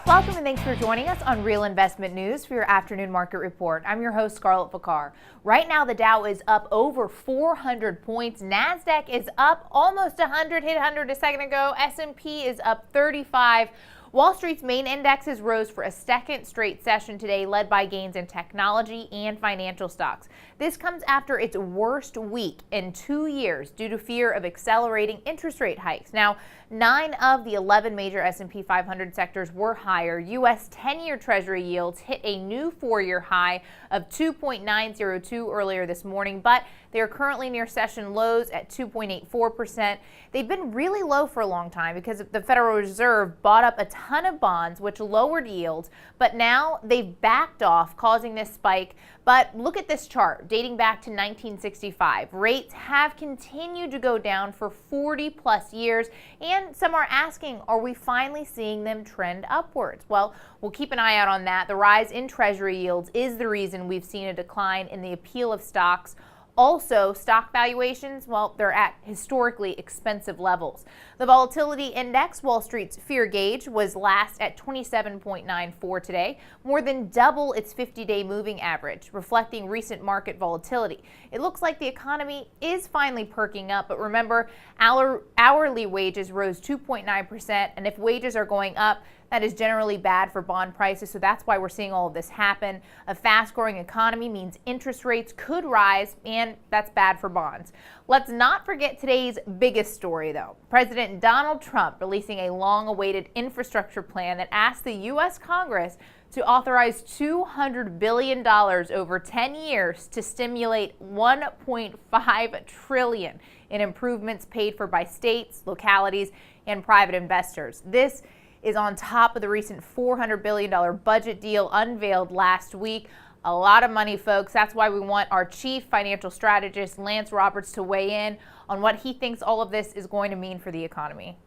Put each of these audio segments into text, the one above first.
Welcome and thanks for joining us on Real Investment News for your afternoon market report. I'm your host, Scarlett Fakar. Right now, the Dow is up over 400 points. NASDAQ is up almost 100, hit 100 a second ago. S&P is up 35. Wall Street's main indexes rose for a second straight session today, led by gains in technology and financial stocks. This comes after its worst week in 2 years due to fear of accelerating interest rate hikes. Now, 9 of the 11 major S&P 500 sectors were higher. U.S. 10-year Treasury yields hit a new 4-year high of 2.902 earlier this morning, but they are currently near session lows at 2.84%. They've been really low for a long time because the Federal Reserve bought up a ton of bonds, which lowered yields, but now they've backed off, causing this spike. But look at this chart dating back to 1965. Rates have continued to go down for 40 plus years, and some are asking, are we finally seeing them trend upwards? Well, we'll keep an eye out on that. The rise in Treasury yields is the reason we've seen a decline in the appeal of stocks. Also, stock valuations, well, they're at historically expensive levels. The volatility index, Wall Street's fear gauge, was last at 27.94 today, more than double its 50-day moving average, reflecting recent market volatility. It looks like the economy is finally perking up, but remember, hourly wages rose 2.9%, and if wages are going up, that is generally bad for bond prices, so that's why we're seeing all of this happen. A fast-growing economy means interest rates could rise, and that's bad for bonds. Let's not forget today's biggest story, though. President Donald Trump releasing a long-awaited infrastructure plan that asks the U.S. Congress to authorize $200 billion over 10 years to stimulate $1.5 trillion in improvements paid for by states, localities, and private investors. This is on top of the recent $400 billion budget deal unveiled last week. A lot of money, folks. That's why we want our Chief Financial Strategist, Lance Roberts, to weigh in on what he thinks all of this is going to mean for the economy.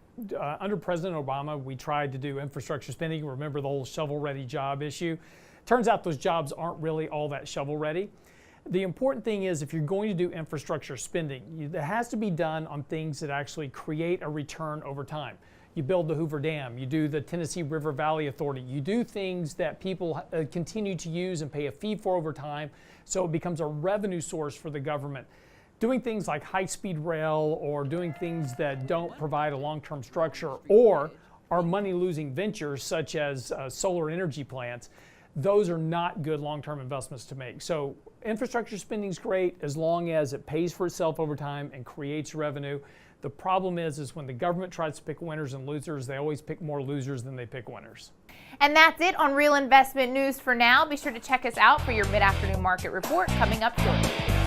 Under President Obama, we tried to do infrastructure spending. Remember the whole shovel-ready job issue? Turns out those jobs aren't really all that shovel-ready. The important thing is, if you're going to do infrastructure spending, it has to be done on things that actually create a return over time. You build the Hoover Dam, you do the Tennessee River Valley Authority, you do things that people continue to use and pay a fee for over time, so it becomes a revenue source for the government. Doing things like high-speed rail or doing things that don't provide a long-term structure or are money-losing ventures such as solar energy plants, those are not good long-term investments to make. So infrastructure spending is great as long as it pays for itself over time and creates revenue. The problem is when the government tries to pick winners and losers, they always pick more losers than they pick winners. And that's it on Real Investment News for now. Be sure to check us out for your mid-afternoon market report coming up shortly.